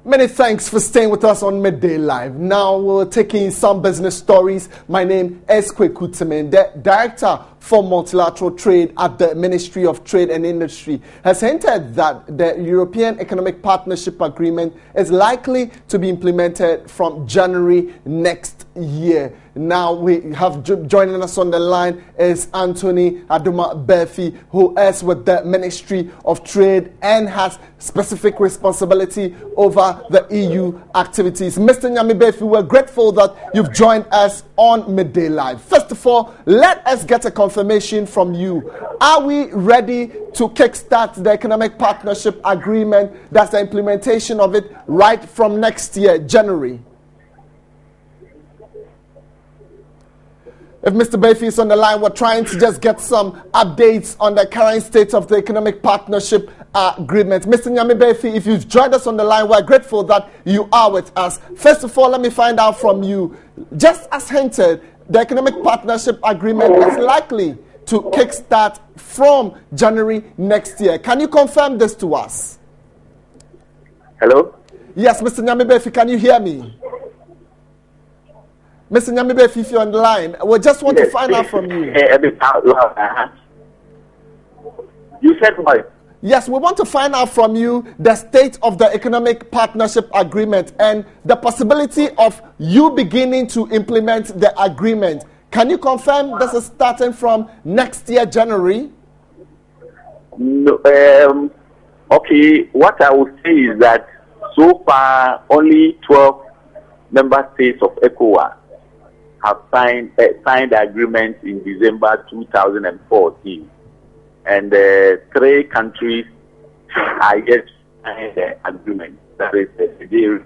Many thanks for staying with us on Midday Live. Now we're taking some business stories. My name is Kweku Timin, the Director for Multilateral Trade at the Ministry of Trade and Industry, has hinted that the European Economic Partnership Agreement is likely to be implemented from January next year. Now we have joining us on the line is Anthony Aduma Befi, who is with the Ministry of Trade and has specific responsibility over the EU activities. Mr. Nyami Befi, we're grateful that you've joined us on Midday Live. First of all, let us get a confirmation from you. Are we ready to kickstart the Economic Partnership Agreement? That's the implementation of it right from next year, January. If Mr. Befi is on the line, we're trying to just get some updates on the current state of the Economic Partnership Agreement. Mr. Nyami Befi, if you've joined us on the line, we're grateful that you are with us. First of all, let me find out from you. Just as hinted, the Economic Partnership Agreement is likely to kickstart from January next year. Can you confirm this to us? Hello? Yes, Mr. Nyami Befi, can you hear me? Mr. Nyami Befi, if you're on the line, we just want to find out from you. You said what? Yes, we want to find out from you the state of the Economic Partnership Agreement and the possibility of you beginning to implement the agreement. Can you confirm this is starting from next year, January? No, okay, what I would say is that so far only 12 member states of ECOWAS have signed the agreement in December 2014. And 3 countries are yet to sign the agreement. That is Nigeria,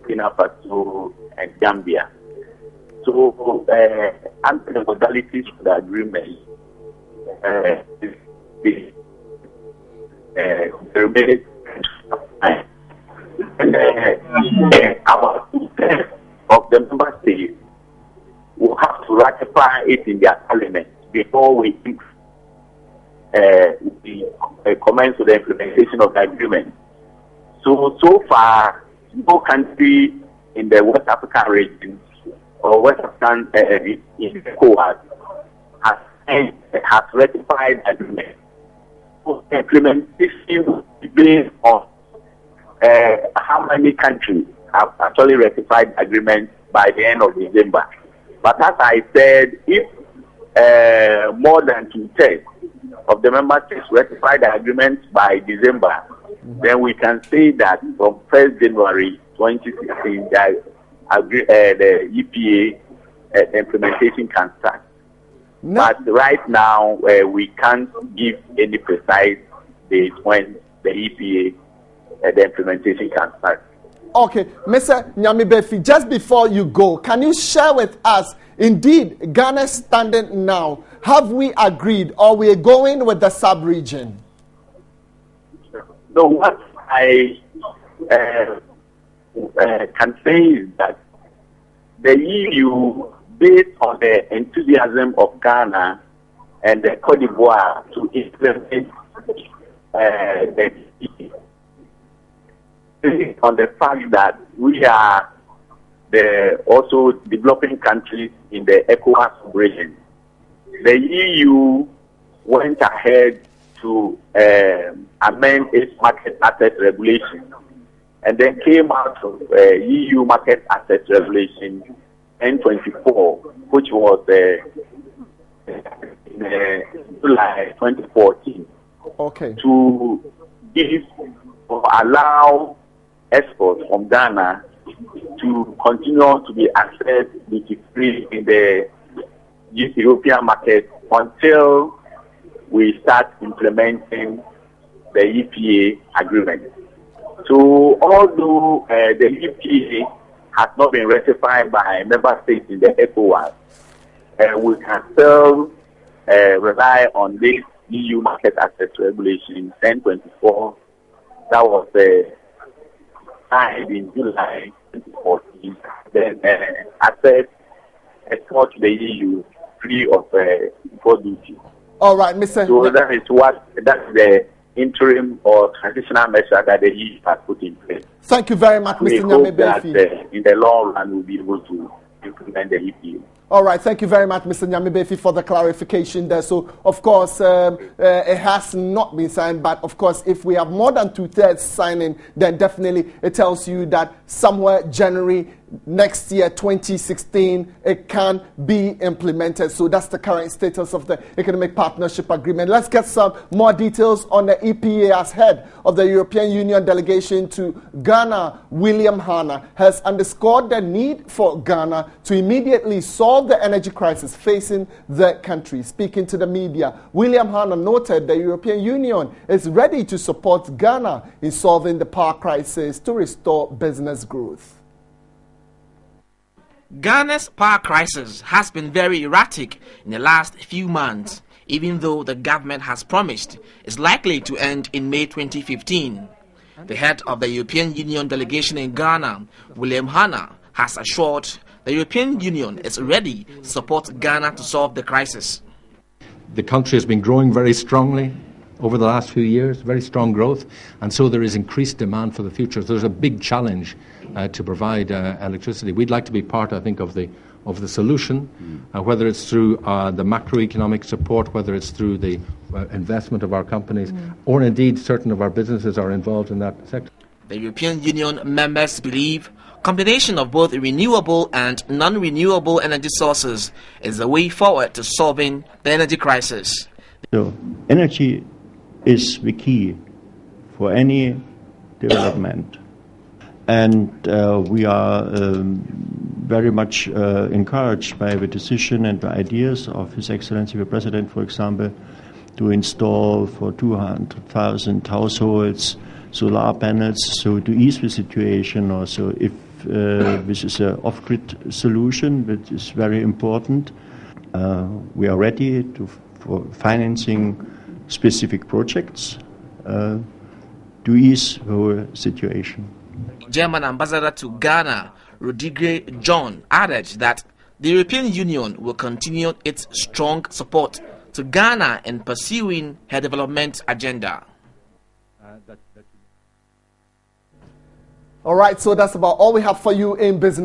Burkina Faso, and Gambia. So, under the modalities of the agreement, the remaining about 2/3 of the member states will have to ratify it in their parliament before we commence with the implementation of the agreement. So far, no country in the West African region or West African in ECOWAS has ratified the agreement. So the implementation will be based on how many countries have actually ratified the agreement by the end of December. But as I said, if more than 2/3 of the member states ratify the agreement by December, then we can say that from 1st January 2016, the EPA implementation can start. No. But right now, we can't give any precise date when the EPA the implementation can start. Okay, Mr. Nyami Befi, just before you go, can you share with us, indeed, Ghana's standing now? Have we agreed or we are going with the sub-region? No, what I can say is that the EU, based on the enthusiasm of Ghana and the Cote d'Ivoire to implement the EU, on the fact that we are the also developing countries in the ECOWAS region, the EU went ahead to amend its market access regulation and then came out of EU market access regulation N24, which was in July 2014, okay, to give or allow exports from Ghana to continue to be accessed duty-free in the European market until we start implementing the EPA agreement. So although the EPA has not been ratified by member states in the ECOWAS, we can still rely on this EU market access regulation 1024 that was signed in July 2014. Then access export to the EU free of import duty. All right, Mr. So that's the interim or transitional measure that the EU has put in place. Thank you very much, We Mr. hope that Nyame-Befi. in the long run we'll be able to implement the EPA. All right, thank you very much, Mr. Nyame-Befi, for the clarification there. So, of course, it has not been signed, but of course, if we have more than 2/3 signing, then definitely it tells you that somewhere January next year, 2016, it can be implemented. So that's the current status of the Economic Partnership Agreement. Let's get some more details on the EPA. As head of the European Union delegation to Ghana, William Hanna has underscored the need for Ghana to immediately solve the energy crisis facing the country. Speaking to the media, William Hanna noted the European Union is ready to support Ghana in solving the power crisis to restore business growth. Ghana's power crisis has been very erratic in the last few months, even though the government has promised it's likely to end in May 2015. The head of the European Union delegation in Ghana, William Hanna, has assured the European Union is ready to support Ghana to solve the crisis. The country has been growing very strongly over the last few years, very strong growth, and so there is increased demand for the future. So there's a big challenge to provide electricity. We'd like to be part, I think, of the solution, whether it's through the macroeconomic support, whether it's through the investment of our companies, or indeed certain of our businesses are involved in that sector. The European Union members believe combination of both renewable and non-renewable energy sources is the way forward to solving the energy crisis. So energy is the key for any development. And we are very much encouraged by the decision and the ideas of His Excellency the President, for example, to install for 200,000 households solar panels, so to ease the situation also. If this is an off-grid solution, which is very important, we are ready for financing specific projects to ease the situation. German ambassador to Ghana, Rodrigue John, added that the European Union will continue its strong support to Ghana in pursuing her development agenda. All right, so that's about all we have for you in business.